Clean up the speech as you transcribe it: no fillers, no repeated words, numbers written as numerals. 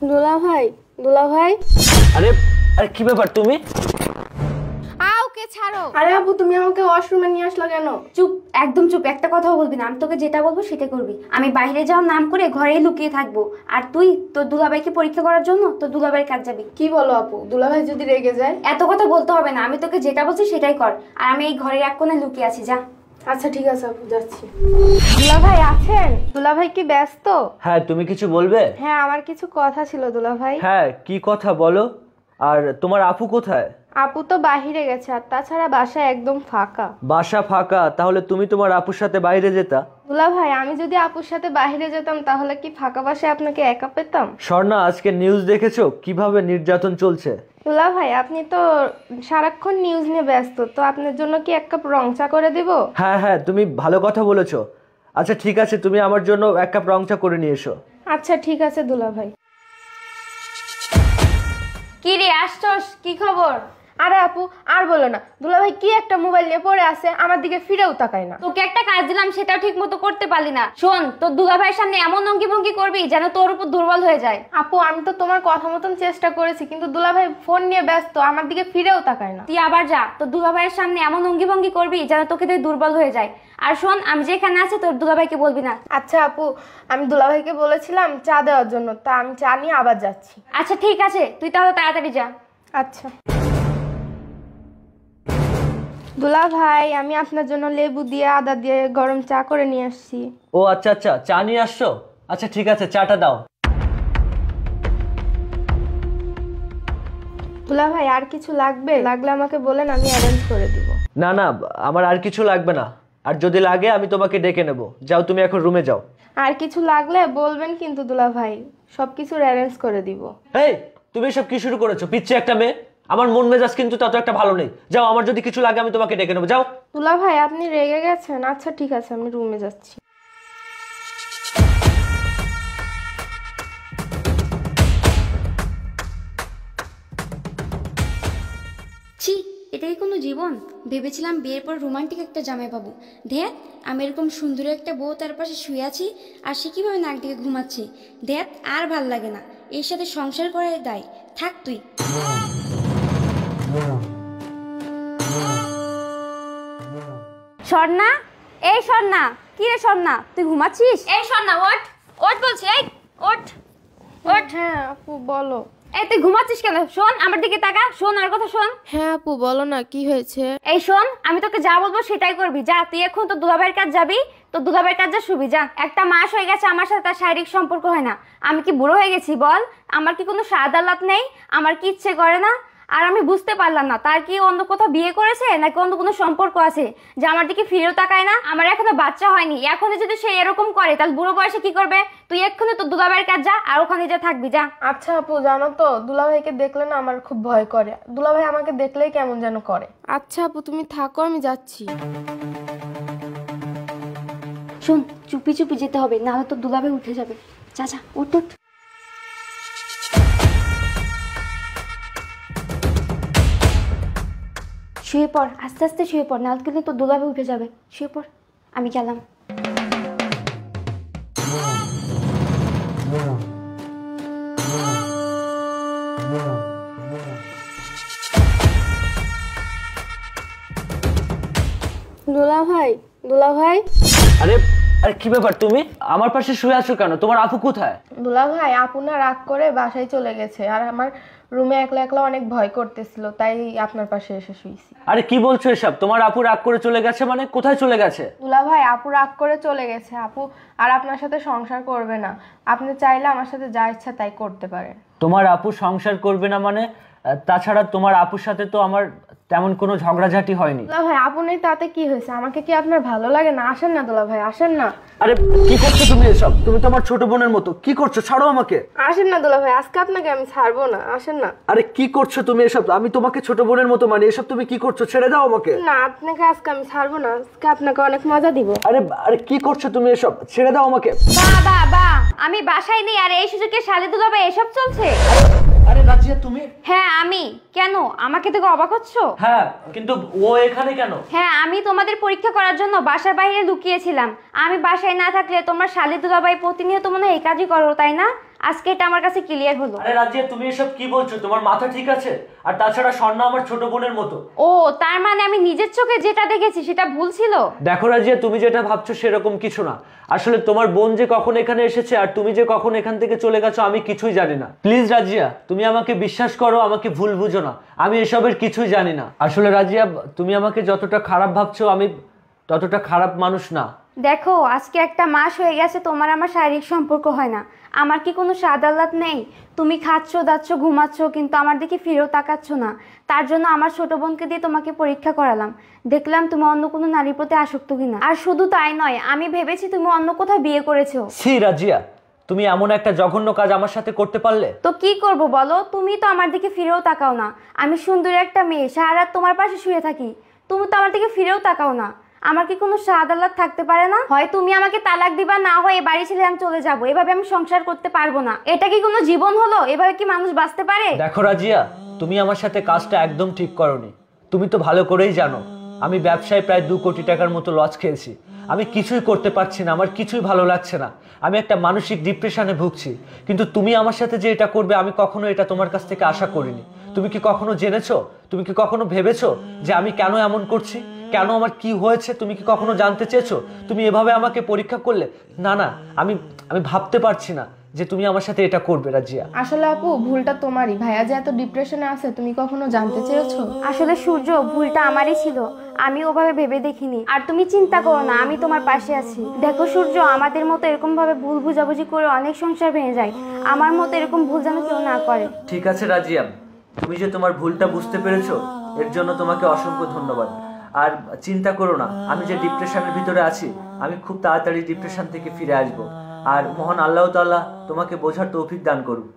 দুলা ভাই, দুলা ভাই। আরে আরে কি ব্যাপার তুমি? ওকে ছাড়ো। আরে আপু তুমি আমাকে ওয়াশরুমে নিয়ে আসলা কেন? চুপ, একদম চুপ, একটা কথাও বলবি না। আমি তোকে যেটা বলবো সেটা করবি। আমি বাইরে যাওয়ার নাম করে ঘরেই লুকিয়ে থাকবো, আর তুই তোর দুলাভাইকে পরীক্ষা করার জন্য তোর দুলাভাইয়ের কাজ যাবি। কি বলো আপু, দুলা ভাই যদি রেগে যায়? এত কথা বলতে হবে না, আমি তোকে যেটা বলছি সেটাই কর। আর আমি এই ঘরের এক কোণে লুকিয়ে আছি, যা। আচ্ছা ঠিক আছে আপু, যাচ্ছি। দুলা ভাই আছেন? দুলা ভাই কি ব্যস্ত? হ্যাঁ, তুমি কিছু বলবে? হ্যাঁ, আমার কিছু কথা ছিল দুলা ভাই। হ্যাঁ, কি কথা বলো। আর তোমার আপু কোথায়? আপু তো বাহিরে গেছে, আর তাছাড়া বাসা একদম ফাঁকা। বাসা ফাঁকা? তাহলে তুমি তোমার আপুর সাথে বাইরে যেতা। দুলা ভাই, আমি যদি আপুর সাথে বাহিরে যেতাম তাহলে কি ফাঁকা বাসায় আপনাকে একা পেতাম? স্বর্ণা, আজকে নিউজ দেখেছো কিভাবে নির্যাতন চলছে? দুলা ভাই, আপনি তো সারাক্ষণ নিউজ নিয়ে ব্যস্ত, তো আপনার জন্য কি এক কাপ রং চা করে দিব? হ্যাঁ হ্যাঁ, তুমি ভালো কথা বলেছো। আচ্ছা ঠিক আছে, তুমি আমার জন্য এক কাপ রং চা করে নিয়ে এসো। আচ্ছা ঠিক আছে দুলা ভাই। কি রে, আসছস? কি খবর? আরে আপু আর বলো না, দুলা ভাই কি একটা মোবাইল নিয়ে পড়ে আছে, আমার দিকে ফিরেও তাকায় না। তোকে একটা কাজ দিলাম, সেটাও ঠিক মতো করতে পারলি না। শোন, তোর দুলাভাইয়ের সামনে এমন অঙ্গি ভঙ্গি করবি যেন তোর উপর দুর্বল হয়ে যায়। আপু আমি তো তোমার কথা মতন চেষ্টা করেছি, কিন্তু দুলা ভাই ফোন নিয়ে ব্যস্ত, আমার দিকে ফিরেও তাকায় না। তুই আবার যা, তোর দুলাভাইয়ের সামনে এমন অঙ্গি ভঙ্গি করবি যেন তোকে তুই দুর্বল হয়ে যায়। আর শোন, আমি যেখানে আছি তোর দুলাভাইকে বলবি না। আচ্ছা আপু, আমি দুলা ভাইকে বলেছিলাম চা দেওয়ার জন্য, তা আমি চা নিয়ে আবার যাচ্ছি। আচ্ছা ঠিক আছে, তুই তাহলে তাড়াতাড়ি যা। আচ্ছা দুলা ভাই, আমি আপনার জন্য লেবু দিয়ে আদা দিয়ে গরম চা করে নিয়ে আসছি। ও আচ্ছা আচ্ছা, চা নিয়ে আসছো? আচ্ছা ঠিক আছে, চাটা দাও। দুলা ভাই আর কিছু লাগবে? লাগলে আমাকে বলেন, আমি অ্যারেঞ্জ করে দিব। না না, আমার আর কিছু লাগবে না। আর যদি লাগে আমি তোমাকে ডেকে নেব। যাও, তুমি এখন রুমে যাও। আর কিছু লাগলে বলবেন কিন্তু দুলা ভাই, সবকিছুর অ্যারেঞ্জ করে দিব। এই, তুমি এসব কি শুরু করেছো? পিচ্ছে একটা মেয়ে। আমার মন মেজাজ কিন্তু তত একটা ভালো নেই। যাও, আমার যদি কিছু লাগে আমি তোমাকে ডেকে নেবো। যাও। দুলা ভাই আপনি রেগে গেছেন? আচ্ছা ঠিক আছে, আমি রুমে যাচ্ছি। ছি, এটাই কোনো জীবন? ভেবেছিলাম বিয়ের পর রোমান্টিক একটা জামাই পাবো। দেখ, আমি এরকম সুন্দর একটা বউ তার পাশে শুয়ে আছি, আর সে কীভাবে নাক ডেকে ঘুমাচ্ছে। দেখ, আর ভাল লাগে না। এর সাথে সংসার করার দায়। থাক তুই। স্বর্ণা, এই স্বর্ণা, কি রে স্বর্ণা, তুই ঘুমাচ্ছিস? এই স্বর্ণা, ওঠ ওঠ বলছি, এই ওঠ ওঠ। হ্যাঁ আপু বলো। এই তুই ঘুমাচ্ছিস কেন? শোন, আমার দিকে তাকা, শোন, আর কথা শোন। হ্যাঁ আপু বলো না, কি হয়েছে? এই শোন, আমি তোকে যা বলবো সেটাই করবি। যা, তুই এখন তো দুলাভাইয়ের কাজ যাবি, তো দুলাভাইয়ের কাজ যা শুবি। যা। একটা মাস হয়ে গেছে আমার সাথে তার শারীরিক সম্পর্ক হয় না। আমি কি বুড়ো হয়ে গেছি বল? আমার কি কোনো স্বাদ আহ্লাদ নেই? আমার কি ইচ্ছে করে না? আর আমি বুঝতে পারলাম না, তার কি অন্য কোথাও বিয়ে করেছে নাকি অন্য কোনো সম্পর্ক আছে যে আমার দিকে ফিরেও তাকায় না। আমার এখনো বাচ্চা হয়নি, এখনই যদি সে এরকম করে তাহলে বুড়ো বয়সে কি করবে? তুই এক্ষুনি তো দুলাভাইয়ের কাজ যা, আর ওখানে যা থাকবি। যা। আচ্ছা আপু, জানো তো দুলা ভাইকে দেখলে না আমার খুব ভয় করে। দুলা ভাই আমাকে দেখলেই কেমন যেন করে। আচ্ছা আপু তুমি থাকো, আমি যাচ্ছি। শোন, চুপি চুপি যেতে হবে, নাহলে তো দুলাভাই উঠে যাবে। যা যা, ওঠ ওঠ। শুয়ে পড়, আস্তে আস্তে শুয়ে পড়, নাহলে কিন্তু তোর দুলাভাই উঠে যাবে। শুয়ে পড়, আমি গেলাম। দুলা ভাই, দুলা ভাই। আরে আরে কি ব্যাপার, তুমি আমার পাশে শুয়ে আছো কেন? তোমার আপু কোথায়? দুলা ভাই আপু না রাগ করে বাসায় চলে গেছে, আর আমার রুমে একলা একলা অনেক ভয় করতেছিল, তাই আপনার পাশে এসে শুইছি। আরে কি বলছো এসব? তোমার আপু রাগ করে চলে গেছে মানে? কোথায় চলে গেছে? দুলা ভাই আপু রাগ করে চলে গেছে। আপু আর আপনার সাথে সংসার করবে না। আপনি চাইলে আমার সাথে যা ইচ্ছা তাই করতে পারেন। তোমার আপু সংসার করবে না মানে? তাছাড়া তোমার আপুর সাথে তো আমার তেমন কোনো ঝগড়াঝাটি হয়নি। দুলা ভাই আপু নেই তাতে কি হয়েছে? আমাকে কি আপনার ভালো লাগে না? আসেন না দুলা ভাই, আসেন না। আরে কি করছো তুমি এসব? তুমি তো আমার ছোট বোনের মতো। কি করছো? ছাড়ো আমাকে। আসেন না দুলা ভাই, আজকে আপনাকে আমি ছাড়বো না, আসেন না। আরে কি করছো তুমি এসব? আমি তোমাকে ছোট বোনের মতো মানি, এসব তুমি কি করছো? ছেড়ে দাও আমাকে। না, আপনাকে আজকে আমি ছাড়বো না, আজকে আপনাকে অনেক মজা দিব। আরে আরে কি করছো তুমি এসব? ছেড়ে দাও আমাকে। বাবা, আমি বাসায় নেই, আর এই সুযোগে শালি দুলাভাই এসব চলছে? আরে রাজিয়া তুমি? হ্যাঁ আমি। কেন, আমাকে দেখে অবাক হচ্ছ? হ্যাঁ, কিন্তু ও এখানে কেন? হ্যাঁ, আমি তোমাদের পরীক্ষা করার জন্য বাসার বাইরে লুকিয়েছিলাম। আমি বাসায় না থাকলে তোমরা শালি দুলাভাই প্রতিনিয়ত মনে হয় এই কাজই করো, তাই না? আজকে এটা আমার কাছে ক্লিয়ার হলো। আরে রাজিয়া, তুমি এসব কি বলছো? তোমার মাথা ঠিক আছে? আর তাছাড়া স্বর্ণা আমার ছোট বোনের মতো। ও, তার মানে আমি নিজের চোখে যেটা দেখেছি সেটা ভুল ছিল। দেখো রাজিয়া, তুমি যেটা ভাবছো সেরকম কিছু না। আসলে তোমার বোন যে কখন এখানে এসেছে আর তুমি যে কখন এখান থেকে চলে গেছো আমি কিছুই জানি না। প্লিজ রাজিয়া, তুমি আমাকে বিশ্বাস করো, আমাকে ভুল বুঝো না। আমি এসবের কিছুই জানি না। আসলে রাজিয়া, তুমি আমাকে যতটা খারাপ ভাবছো আমি ততটা খারাপ মানুষ না। দেখো, আজকে একটা মাস হয়ে গেছে তোমার আমার শারীরিক সম্পর্ক হয় না। আমার কি কোনো স্বাদ আহ্লাদ নেই? তুমি খাচ্ছ, দাচ্ছ, ঘুমাচ্ছ, কিন্তু আমার দিকে ফিরেও তাকাচ্ছ না। তার জন্য আমার ছোট বোনকে দিয়ে তোমাকে পরীক্ষা করালাম, দেখলাম তুমি অন্য কোনো নারীর প্রতি আসক্ত কিনা। আর শুধু তাই নয়, আমি ভেবেছি তুমি অন্য কোথাও বিয়ে করেছো। সি রাজিয়া, তুমি এমন একটা জঘন্য কাজ আমার সাথে করতে পারলে? তো কি করব বলো, তুমি তো আমার দিকে ফিরেও তাকাও না। আমি সুন্দর একটা মেয়ে, সারা রাত তোমার পাশে শুয়ে থাকি, তুমি তো আমার দিকে ফিরেও তাকাও না। আমার কি কোনো স্বাদ আহ্লাদ থাকতে পারে না? হয় তুমি আমাকে তালাক দিবা, না হয় এ বাড়ি ছেড়ে আমি চলে যাব। এভাবে আমি সংসার করতে পারবো না। এটা কি কোনো জীবন হলো? এভাবে কি মানুষ বাঁচতে পারে? দেখো রাজিয়া, তুমি আমার সাথে কাজটা একদম ঠিক করোনি। তুমি তো ভালো করেই জানো আমি ব্যবসায় প্রায় 2 কোটি টাকার মতো লস খেয়েছি। আমি কিছুই করতে পারছি না, আমার কিছুই ভালো লাগছে না। আমি একটা মানসিক ডিপ্রেশনে ভুগছি। কিন্তু তুমি আমার সাথে যে এটা করবে আমি কখনো এটা তোমার কাছ থেকে আশা করিনি। তুমি কি কখনো জেনেছো, তুমি কি কখনো ভেবেছো যে আমি কেন এমন করছি, কেন আমার কি হয়েছে? তুমি কি কখনো জানতে চেয়েছো? তুমি এভাবে আমাকে পরীক্ষা করলে। না না, আমি আমি ভাবতে পারছি না যে তুমি আমার সাথে এটা করবে রাজিয়া। আসলে আপু, ভুলটা তোমারই। ভাইয়া যে এত ডিপ্রেশনে আছে তুমি কখনো জানতে চেয়েছো? আসলে সূর্য, ভুলটা আমারই ছিল। আমি ওভাবে ভেবে দেখিনি। আর তুমি চিন্তা করো না, আমি তোমার পাশে আছি। দেখো সূর্য, আমাদের মতো এরকম ভাবে ভুল বুঝাবুঝি করে অনেক সংসার ভেঙে যায়। আমার মতো এরকম ভুল যেন কেউ না করে। ঠিক আছে রাজিয়া, তুমি যে তোমার ভুলটা বুঝতে পেরেছো এর জন্য তোমাকে অসংখ্য ধন্যবাদ। আর চিন্তা করো না, আমি যে ডিপ্রেশনের ভিতরে আছি আমি খুব তাড়াতাড়ি ডিপ্রেশন থেকে ফিরে আসবো। আর মহান আল্লাহ তাআলা তোমাকে বোঝার তৌফিক দান করুক।